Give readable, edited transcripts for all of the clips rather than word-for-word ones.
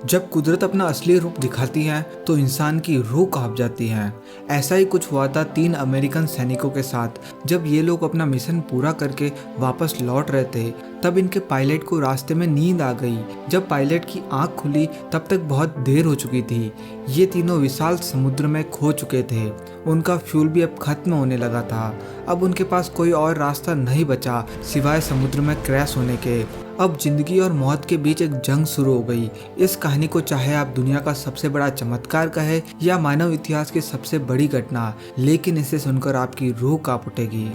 जब कुदरत अपना असली रूप दिखाती है तो इंसान की रूह कांप जाती है। ऐसा ही कुछ हुआ था 3 अमेरिकन सैनिकों के साथ। जब ये लोग अपना मिशन पूरा करके वापस लौट रहे थे तब इनके पायलट को रास्ते में नींद आ गई। जब पायलट की आंख खुली तब तक बहुत देर हो चुकी थी। ये तीनों विशाल समुद्र में खो चुके थे। उनका फ्यूल भी अब खत्म होने लगा था। अब उनके पास कोई और रास्ता नहीं बचा सिवाय समुद्र में क्रैश होने के। अब जिंदगी और मौत के बीच एक जंग शुरू हो गई। इस कहानी को चाहे आप दुनिया का सबसे बड़ा चमत्कार कहे या मानव इतिहास की सबसे बड़ी घटना, लेकिन इसे सुनकर आपकी रूह कांप उठेगी।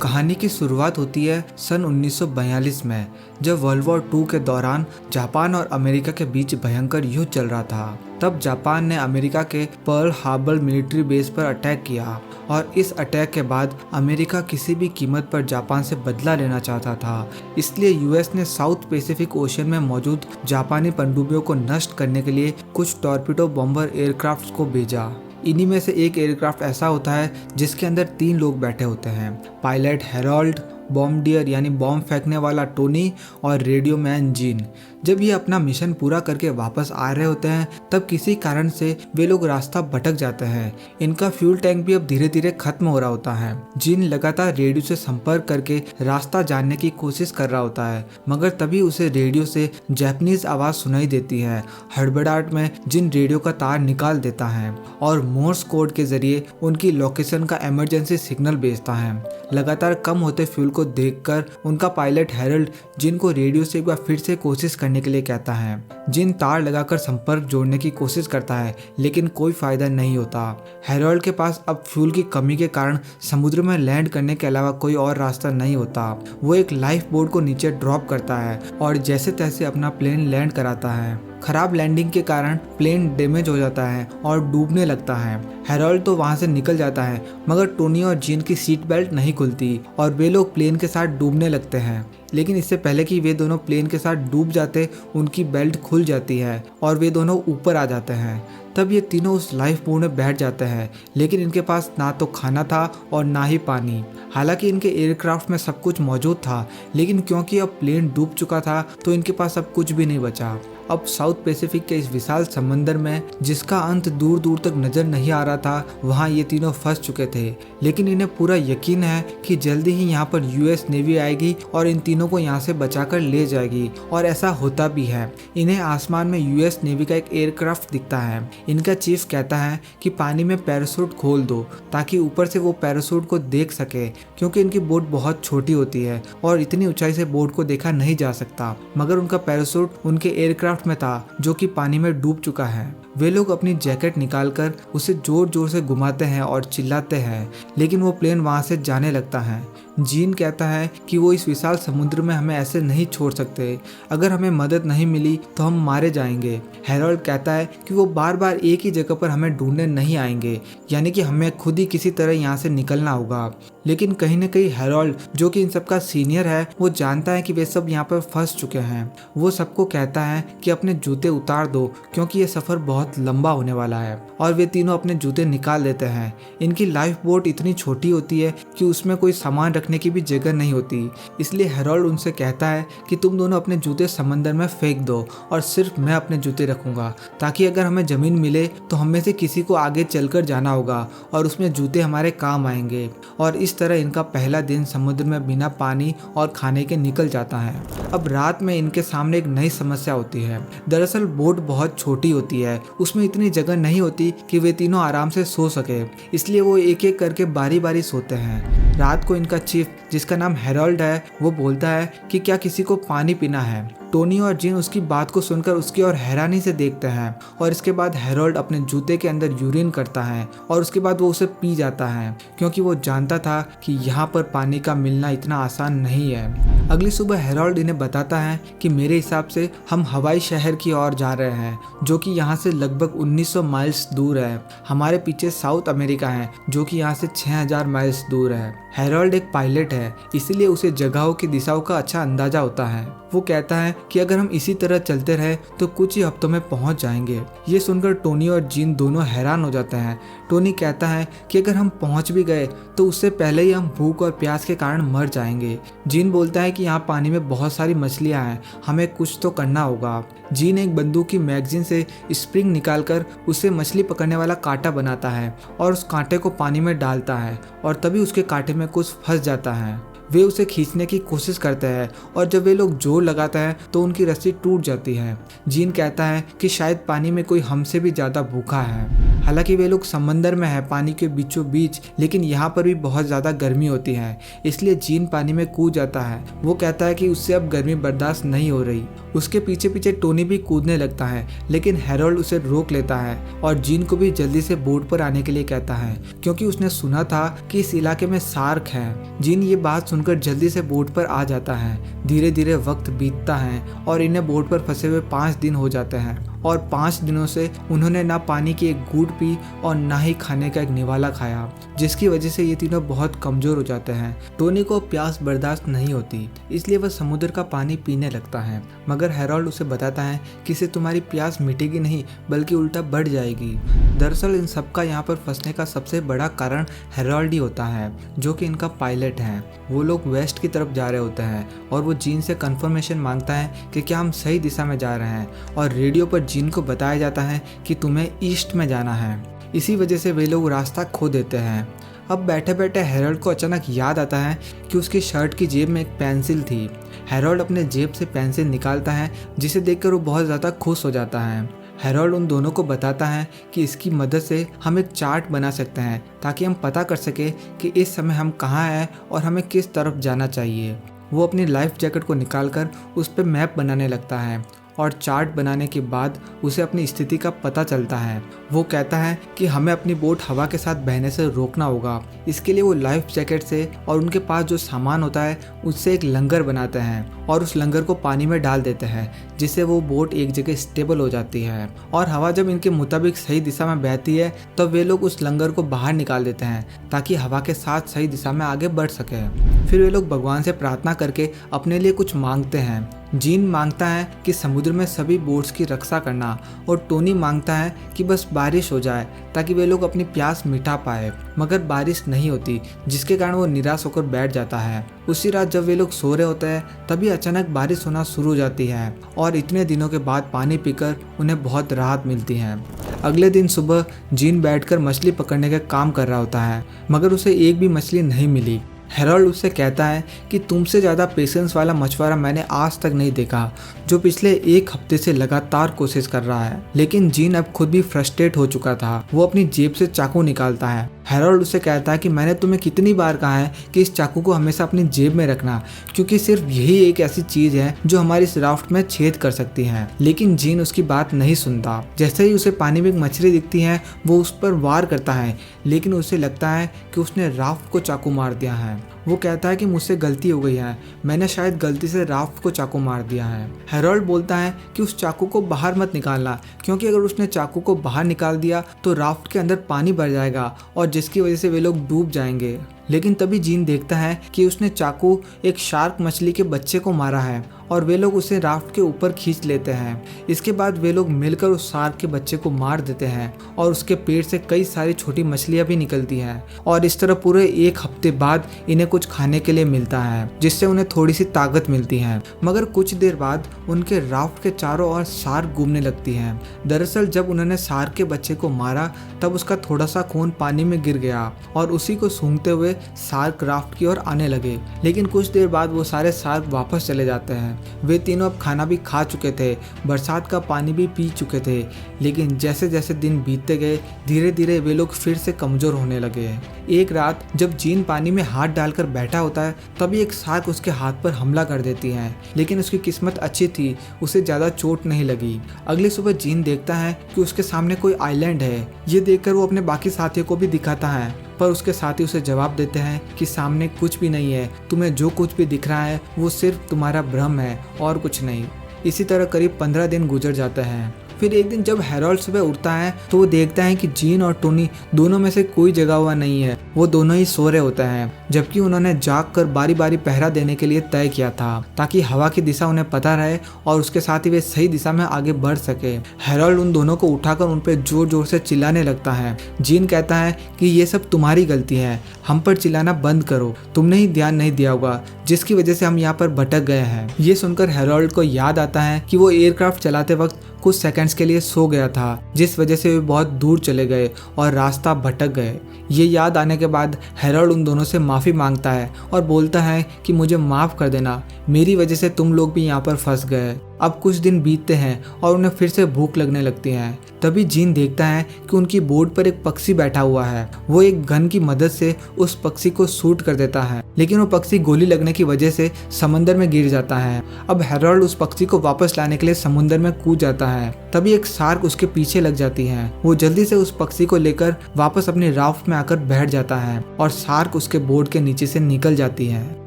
कहानी की शुरुआत होती है सन 1942 में, जब वर्ल्ड वॉर 2 के दौरान जापान और अमेरिका के बीच भयंकर युद्ध चल रहा था। तब जापान ने अमेरिका के पर्ल हार्बर मिलिट्री बेस पर अटैक किया और इस अटैक के बाद अमेरिका किसी भी कीमत पर जापान से बदला लेना चाहता था। इसलिए यूएस ने साउथ पैसिफिक ओशन में मौजूद जापानी पनडुब्बियों को नष्ट करने के लिए कुछ टॉर्पीडो बॉम्बर एयरक्राफ्ट को भेजा। इन्हीं में से एक एयरक्राफ्ट ऐसा होता है जिसके अंदर 3 लोग बैठे होते हैं, पायलट हैरोल्ड, बॉम्बडियर यानी बॉम्ब फेंकने वाला टोनी और रेडियो मैन जीन। जब ये अपना मिशन पूरा करके वापस आ रहे होते हैं तब किसी कारण से वे लोग रास्ता भटक जाते हैं। इनका फ्यूल टैंक भी अब धीरे धीरे खत्म हो रहा होता है। जीन लगातार रेडियो से संपर्क करके रास्ता जानने की कोशिश कर रहा होता है, मगर तभी उसे रेडियो से जापानीज आवाज सुनाई देती है। हड़बड़ाहट में जिन रेडियो का तार निकाल देता है और मोर्स कोड के जरिए उनकी लोकेशन का इमरजेंसी सिग्नल भेजता है। लगातार कम होते फ्यूल को देखकर उनका पायलट हैरोल्ड जिन को रेडियो से एक बार फिर से कोशिश करने के लिए कहता है। जिन तार लगाकर संपर्क जोड़ने की कोशिश करता है लेकिन कोई फायदा नहीं होता। हैरोल्ड के पास अब फ्यूल की कमी के कारण समुद्र में लैंड करने के अलावा कोई और रास्ता नहीं होता। वो एक लाइफ बोट को नीचे ड्रॉप करता है और जैसे तैसे अपना प्लेन लैंड कराता है। खराब लैंडिंग के कारण प्लेन डैमेज हो जाता है और डूबने लगता है। हैरोल्ड तो वहां से निकल जाता है, मगर टोनी और जीन की सीट बेल्ट नहीं खुलती और वे लोग प्लेन के साथ डूबने लगते हैं। लेकिन इससे पहले कि वे दोनों प्लेन के साथ डूब जाते उनकी बेल्ट खुल जाती है और वे दोनों ऊपर आ जाते हैं। तब ये तीनों उस लाइफ बोट में बैठ जाते हैं, लेकिन इनके पास ना तो खाना था और ना ही पानी। हालांकि इनके एयरक्राफ्ट में सब कुछ मौजूद था, लेकिन क्योंकि अब प्लेन डूब चुका था तो इनके पास अब कुछ भी नहीं बचा। अब साउथ पैसिफिक के इस विशाल समंदर में जिसका अंत दूर दूर तक नजर नहीं आ रहा था, वहाँ ये तीनों फंस चुके थे। लेकिन इन्हें पूरा यकीन है कि जल्दी ही यहाँ पर यूएस नेवी आएगी और इन तीनों को यहाँ से बचाकर ले जाएगी, और ऐसा होता भी है। इन्हें आसमान में यूएस नेवी का एक एयरक्राफ्ट दिखता है। इनका चीफ कहता है कि पानी में पैराशूट खोल दो ताकि ऊपर से वो पैराशूट को देख सके, क्योंकि इनकी बोट बहुत छोटी होती है और इतनी ऊंचाई से बोट को देखा नहीं जा सकता। मगर उनका पैराशूट उनके एयरक्राफ्ट में था जो कि पानी में डूब चुका है। वे लोग अपनी जैकेट निकालकर उसे जोर जोर से घुमाते हैं और चिल्लाते हैं, लेकिन वो प्लेन वहां से जाने लगता है। जीन कहता है कि वो इस विशाल समुद्र में हमें ऐसे नहीं छोड़ सकते। अगर हमें मदद नहीं मिली तो हम मारे जाएंगे। हैरोल्ड कहता है कि वो बार बार एक ही जगह पर हमें ढूंढने नहीं आएंगे, यानी कि हमें खुद ही किसी तरह यहाँ से निकलना होगा। लेकिन कहीं न कहीं हैरोल्ड, जो कि इन सबका सीनियर है, वो जानता है कि वे सब यहाँ पर फंस चुके हैं। वो सबको कहता है कि अपने जूते उतार दो क्योंकि ये सफर बहुत लंबा होने वाला है, और वे तीनों अपने जूते निकाल देते हैं। इनकी लाइफ बोट इतनी छोटी होती है कि उसमें कोई सामान रखने की भी जगह नहीं होती। इसलिए हैरोल्ड उनसे कहता है कि तुम दोनों अपने जूते समंदर में फेंक दो और सिर्फ मैं अपने जूते रखूंगा, ताकि अगर हमें जमीन मिले तो हम में से किसी को आगे चलकर जाना होगा और उसमें जूते हमारे काम आएंगे। और इस तरह इनका पहला दिन समुद्र में बिना पानी और खाने के निकल जाता है। अब रात में इनके सामने एक नई समस्या होती है। दरअसल बोट बहुत छोटी होती है, उसमें इतनी जगह नहीं होती कि वे तीनों आराम से सो सके। इसलिए वो एक एक करके बारी बारी सोते हैं। रात को इनका चीफ, जिसका नाम हैरोल्ड है, वो बोलता है कि क्या किसी को पानी पीना है। टोनी और जीन उसकी बात को सुनकर उसकी ओर हैरानी से देखते हैं, और इसके बाद हैरोल्ड अपने जूते के अंदर यूरिन करता है और उसके बाद वो उसे पी जाता है, क्योंकि वो जानता था कि यहाँ पर पानी का मिलना इतना आसान नहीं है। अगली सुबह हैरोल्ड इन्हें बताता है कि मेरे हिसाब से हम हवाई शहर की ओर जा रहे हैं, जो कि यहाँ से लगभग 1900 माइल्स दूर है। हमारे पीछे साउथ अमेरिका है, जो कि यहाँ से 6000 माइल्स दूर है। हैरोल्ड एक पायलट है, इसीलिए उसे जगहों की दिशाओं का अच्छा अंदाजा होता है। वो कहता है कि अगर हम इसी तरह चलते रहे तो कुछ ही हफ्तों में पहुंच जाएंगे। ये सुनकर टोनी और जीन दोनों हैरान हो जाते हैं। टोनी कहता है कि अगर हम पहुंच भी गए तो उससे पहले ही हम भूख और प्यास के कारण मर जाएंगे। जीन बोलता है कि यहाँ पानी में बहुत सारी मछलियाँ हैं, हमें कुछ तो करना होगा। जीन एक बंदूक की मैगजीन से स्प्रिंग निकालकर उसे मछली पकड़ने वाला कांटा बनाता है और उस कांटे को पानी में डालता है और तभी उसके कांटे में कुछ फंस जाता है। वे उसे खींचने की कोशिश करते हैं और जब वे लोग जोर लगाते हैं तो उनकी रस्सी टूट जाती है। जीन कहता है कि शायद पानी में कोई हमसे भी ज़्यादा भूखा है। हालांकि वे लोग समंदर में है, पानी के बीचों बीच, लेकिन यहाँ पर भी बहुत ज़्यादा गर्मी होती है, इसलिए जीन पानी में कूद जाता है। वो कहता है कि उससे अब गर्मी बर्दाश्त नहीं हो रही। उसके पीछे पीछे टोनी भी कूदने लगता है, लेकिन हैरोल्ड उसे रोक लेता है और जीन को भी जल्दी से बोट पर आने के लिए कहता है, क्योंकि उसने सुना था कि इस इलाके में शार्क है। जीन ये बात सुनकर जल्दी से बोट पर आ जाता है। धीरे धीरे वक्त बीतता है और इन्हें बोट पर फंसे हुए 5 दिन हो जाते हैं और 5 दिनों से उन्होंने ना पानी की एक घूंट पी और ना ही खाने का एक निवाला खाया, जिसकी वजह से ये तीनों बहुत कमजोर हो जाते हैं। टोनी को प्यास बर्दाश्त नहीं होती, इसलिए वह समुद्र का पानी पीने लगता है, मगर हैरोल्ड उसे बताता है कि इससे तुम्हारी प्यास मिटेगी नहीं बल्कि उल्टा बढ़ जाएगी। दरअसल इन सबका यहाँ पर फंसने का सबसे बड़ा कारण हैरोल्ड ही होता है, जो कि इनका पायलट है। वो लोग वेस्ट की तरफ जा रहे होते हैं और वो जीन से कंफर्मेशन मांगता है कि क्या हम सही दिशा में जा रहे हैं, और रेडियो पर जीन को बताया जाता है कि तुम्हें ईस्ट में जाना है। इसी वजह से वे लोग रास्ता खो देते हैं। अब बैठे बैठे हैरोल्ड को अचानक याद आता है कि उसकी शर्ट की जेब में एक पेंसिल थी। हैरोल्ड अपने जेब से पेंसिल निकालता है, जिसे देखकर वो बहुत ज़्यादा खुश हो जाता है। हैरोल्ड उन दोनों को बताता है कि इसकी मदद से हम एक चार्ट बना सकते हैं ताकि हम पता कर सके कि इस समय हम कहाँ हैं और हमें किस तरफ जाना चाहिए। वो अपनी लाइफ जैकेट को निकालकर उस पर मैप बनाने लगता है और चार्ट बनाने के बाद उसे अपनी स्थिति का पता चलता है। वो कहता है कि हमें अपनी बोट हवा के साथ बहने से रोकना होगा। इसके लिए वो लाइफ जैकेट से और उनके पास जो सामान होता है उससे एक लंगर बनाते हैं और उस लंगर को पानी में डाल देते हैं, जिससे वो बोट एक जगह स्टेबल हो जाती है। और हवा जब इनके मुताबिक सही दिशा में बहती है तो वे लोग उस लंगर को बाहर निकाल देते हैं ताकि हवा के साथ सही दिशा में आगे बढ़ सके। फिर वे लोग भगवान से प्रार्थना करके अपने लिए कुछ मांगते हैं। जीन मांगता है कि समुद्र में सभी बोट्स की रक्षा करना और टोनी मांगता है कि बस बारिश हो जाए ताकि वे लोग अपनी प्यास मिटा पाए, मगर बारिश नहीं होती, जिसके कारण वो निराश होकर बैठ जाता है। उसी रात जब वे लोग सो रहे होते हैं तभी अचानक बारिश होना शुरू हो जाती है और इतने दिनों के बाद पानी पीकर उन्हें बहुत राहत मिलती है। अगले दिन सुबह जीन बैठकर मछली पकड़ने का काम कर रहा होता है, मगर उसे एक भी मछली नहीं मिली। हैरोल्ड उससे कहता है कि तुमसे ज़्यादा पेशेंस वाला मछुआरा मैंने आज तक नहीं देखा, जो पिछले 1 हफ्ते से लगातार कोशिश कर रहा है। लेकिन जीन अब खुद भी फ्रस्ट्रेट हो चुका था। वो अपनी जेब से चाकू निकालता है। हैरोल्ड उससे कहता है कि मैंने तुम्हें कितनी बार कहा है कि इस चाकू को हमेशा अपनी जेब में रखना, क्योंकि सिर्फ यही एक ऐसी चीज है जो हमारी इस राफ्ट में छेद कर सकती है। लेकिन जीन उसकी बात नहीं सुनता। जैसे ही उसे पानी में एक मछली दिखती है वो उस पर वार करता है, लेकिन उसे लगता है कि उसने राफ्ट को चाकू मार दिया है। वो कहता है कि मुझसे गलती हो गई है, मैंने शायद गलती से राफ्ट को चाकू मार दिया है। हैरोल्ड बोलता है कि उस चाकू को बाहर मत निकालना, क्योंकि अगर उसने चाकू को बाहर निकाल दिया तो राफ्ट के अंदर पानी भर जाएगा और जिसकी वजह से वे लोग डूब जाएंगे। लेकिन तभी जीन देखता है कि उसने चाकू एक शार्क मछली के बच्चे को मारा है और वे लोग उसे राफ्ट के ऊपर खींच लेते हैं। इसके बाद वे लोग मिलकर उस शार्क के बच्चे को मार देते हैं और उसके पेट से कई सारी छोटी मछलियां भी निकलती हैं और इस तरह पूरे 1 हफ्ते बाद इन्हें कुछ खाने के लिए मिलता है, जिससे उन्हें थोड़ी सी ताकत मिलती है। मगर कुछ देर बाद उनके राफ्ट के चारों ओर शार्क घूमने लगती है। दरअसल जब उन्होंने शार्क के बच्चे को मारा तब उसका थोड़ा सा खून पानी में गिर गया और उसी को सूंघते हुए शार्क राफ्ट की ओर आने लगे। लेकिन कुछ देर बाद वो सारे शार्क वापस चले जाते हैं। वे तीनों अब खाना भी खा चुके थे, बरसात का पानी भी पी चुके थे, लेकिन जैसे जैसे दिन बीतते गए धीरे धीरे वे लोग फिर से कमजोर होने लगे। एक रात जब जीन पानी में हाथ डालकर बैठा होता है तभी एक शार्क उसके हाथ पर हमला कर देती है, लेकिन उसकी किस्मत अच्छी थी, उसे ज्यादा चोट नहीं लगी। अगली सुबह जीन देखता है कि उसके सामने कोई आइलैंड है। ये देखकर वो अपने बाकी साथियों को भी दिखाता है, पर उसके साथी उसे जवाब देते हैं कि सामने कुछ भी नहीं है, तुम्हें जो कुछ भी दिख रहा है वो सिर्फ तुम्हारा भ्रम है और कुछ नहीं। इसी तरह करीब 15 दिन गुजर जाते हैं फिर एक दिन जब हैरोल्ड सुबह उठता है तो वो देखता है कि जीन और टोनी दोनों में से कोई जगा हुआ नहीं है, वो दोनों ही सो रहे होते हैं, जबकि उन्होंने जाग कर बारी बारी पहरा देने के लिए तय किया था ताकि हवा की दिशा उन्हें पता रहे और उसके साथ ही वे सही दिशा में आगे बढ़ सके। हैरोल्ड उन दोनों को उठाकर उन पर जोर जोर से चिल्लाने लगता है। जीन कहता है कि ये सब तुम्हारी गलती है, हम पर चिल्लाना बंद करो, तुमने ही ध्यान नहीं दिया होगा जिसकी वजह से हम यहाँ पर भटक गए हैं। ये सुनकर हैरोल्ड को याद आता है कि वो एयरक्राफ्ट चलाते वक्त कुछ सेकंड्स के लिए सो गया था, जिस वजह से वे बहुत दूर चले गए और रास्ता भटक गए। ये याद आने के बाद हैरोल्ड उन दोनों से माफ़ी मांगता है और बोलता है कि मुझे माफ़ कर देना, मेरी वजह से तुम लोग भी यहाँ पर फंस गए। अब कुछ दिन बीतते हैं और उन्हें फिर से भूख लगने लगती है। तभी जीन देखता है कि उनकी बोट पर एक पक्षी बैठा हुआ है। वो एक गन की मदद से उस पक्षी को शूट कर देता है, लेकिन वो पक्षी गोली लगने की वजह से समंदर में गिर जाता है। अब हैरोल्ड उस पक्षी को वापस लाने के लिए समुद्र में कूद जाता है। तभी एक शार्क उसके पीछे लग जाती है। वो जल्दी से उस पक्षी को लेकर वापस अपनी राफ्ट में आकर बैठ जाता है और शार्क उसके बोट के नीचे से निकल जाती है।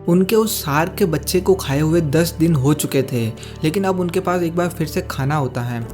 उनके उस शार्क के बच्चे को खाए हुए 10 दिन हो चुके थे, लेकिन अब उनके पास एक बार फिर से खाना होता है।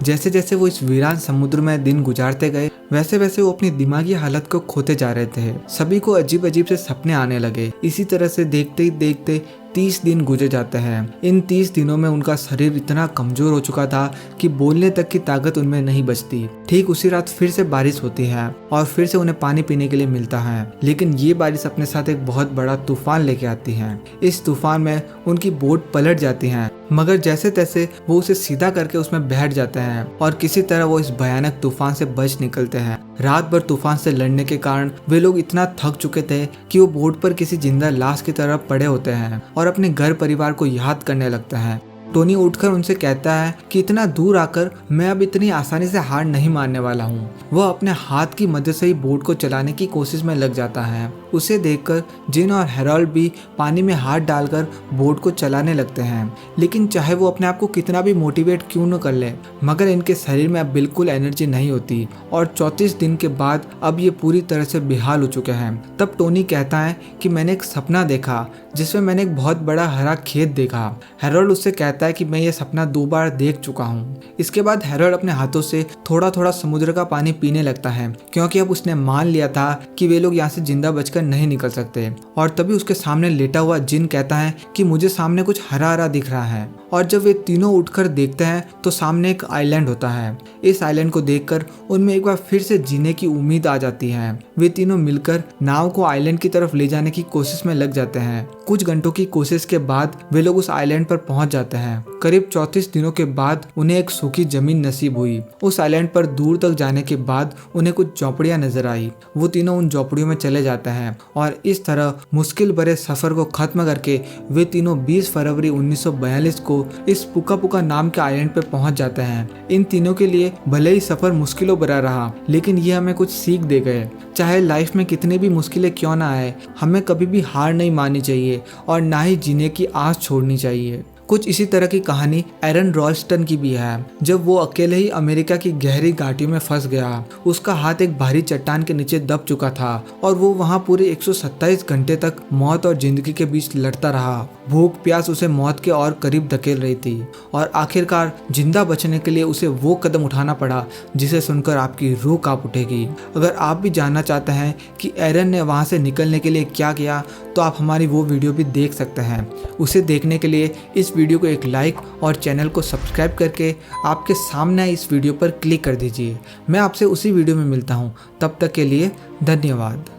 जैसे जैसे वो इस वीरान समुद्र में दिन गुजारते गए, वैसे वैसे वो अपनी दिमागी हालत को खोते जा रहे थे। सभी को अजीब अजीब से सपने आने लगे। इसी तरह से देखते ही देखते 30 दिन गुजर जाते हैं। इन 30 दिनों में उनका शरीर इतना कमजोर हो चुका था कि बोलने तक की ताकत उनमें नहीं बचती। ठीक उसी रात फिर से बारिश होती है और फिर से उन्हें पानी पीने के लिए मिलता है, लेकिन ये बारिश अपने साथ एक बहुत बड़ा तूफान लेके आती है। इस तूफान में उनकी बोट पलट जाती है, मगर जैसे तैसे वो उसे सीधा करके उसमें बैठ जाते हैं और किसी तरह वो इस भयानक तूफान से बच निकलते हैं। रात भर तूफान से लड़ने के कारण वे लोग इतना थक चुके थे कि वो बोट पर किसी जिंदा लाश की तरह पड़े होते हैं और अपने घर परिवार को याद करने लगते हैं। टोनी उठकर उनसे कहता है कि इतना दूर आकर मैं अब इतनी आसानी से हार नहीं मानने वाला हूँ। वह अपने हाथ की मदद से ही बोट को चलाने की कोशिश में लग जाता है। उसे देखकर जिन और हैरोल्ड भी पानी में हाथ डालकर बोट को चलाने लगते हैं, लेकिन चाहे वो अपने आप को कितना भी मोटिवेट क्यों न कर ले, मगर इनके शरीर में अब बिल्कुल एनर्जी नहीं होती और 34 दिन के बाद अब ये पूरी तरह से बेहाल हो चुके हैं। तब टोनी कहता है कि मैंने एक सपना देखा जिसमें मैंने एक बहुत बड़ा हरा खेत देखा। हैरोल्ड उससे कहता है कि मैं ये सपना 2 बार देख चुका हूँ। इसके बाद हैरोल्ड अपने हाथों से थोड़ा थोड़ा समुद्र का पानी पीने लगता है, क्योंकि अब उसने मान लिया था कि वे लोग यहाँ से जिंदा बचकर नहीं निकल सकते। और तभी उसके सामने लेटा हुआ जिन कहता है कि मुझे सामने कुछ हरा हरा दिख रहा है। और जब वे तीनों उठकर देखते हैं तो सामने एक आइलैंड होता है। इस आइलैंड को देखकर उनमें एक बार फिर से जीने की उम्मीद आ जाती है। वे तीनों मिलकर नाव को आइलैंड की तरफ ले जाने की कोशिश में लग जाते हैं। कुछ घंटों की कोशिश के बाद वे लोग उस आइलैंड पर पहुंच जाते हैं। करीब 34 दिनों के बाद उन्हें एक सूखी जमीन नसीब हुई। उस आइलैंड पर दूर तक जाने के बाद उन्हें कुछ झोपड़ियां नजर आई। वो तीनों उन झोपड़ियों में चले जाते हैं और इस तरह मुश्किल भरे सफर को खत्म करके वे तीनों 20 फरवरी 1942 को इस पुका पुका नाम के आइलैंड पर पहुंच जाते हैं। इन तीनों के लिए भले ही सफर मुश्किलों भरा रहा, लेकिन ये हमें कुछ सीख दे गए। चाहे लाइफ में कितनी भी मुश्किलें क्यों ना आए, हमें कभी भी हार नहीं माननी चाहिए और ना ही जीने की आस छोड़नी चाहिए। कुछ इसी तरह की कहानी एरन रॉल्स्टन की भी है। जब वो अकेले ही अमेरिका की गहरी घाटियों में फंस गया, उसका हाथ एक भारी चट्टान के नीचे दब चुका था और वो वहाँ पूरे 127 घंटे तक मौत और जिंदगी के बीच लड़ता रहा। भूख प्यास उसे मौत के और करीब धकेल रही थी और आखिरकार जिंदा बचने के लिए उसे वो कदम उठाना पड़ा जिसे सुनकर आपकी रूह कांप उठेगी। अगर आप भी जानना चाहते हैं कि एरन ने वहाँ से निकलने के लिए क्या किया, तो आप हमारी वो वीडियो भी देख सकते हैं। उसे देखने के लिए इस वीडियो को एक लाइक और चैनल को सब्सक्राइब करके आपके सामने इस वीडियो पर क्लिक कर दीजिए। मैं आपसे उसी वीडियो में मिलता हूँ। तब तक के लिए धन्यवाद।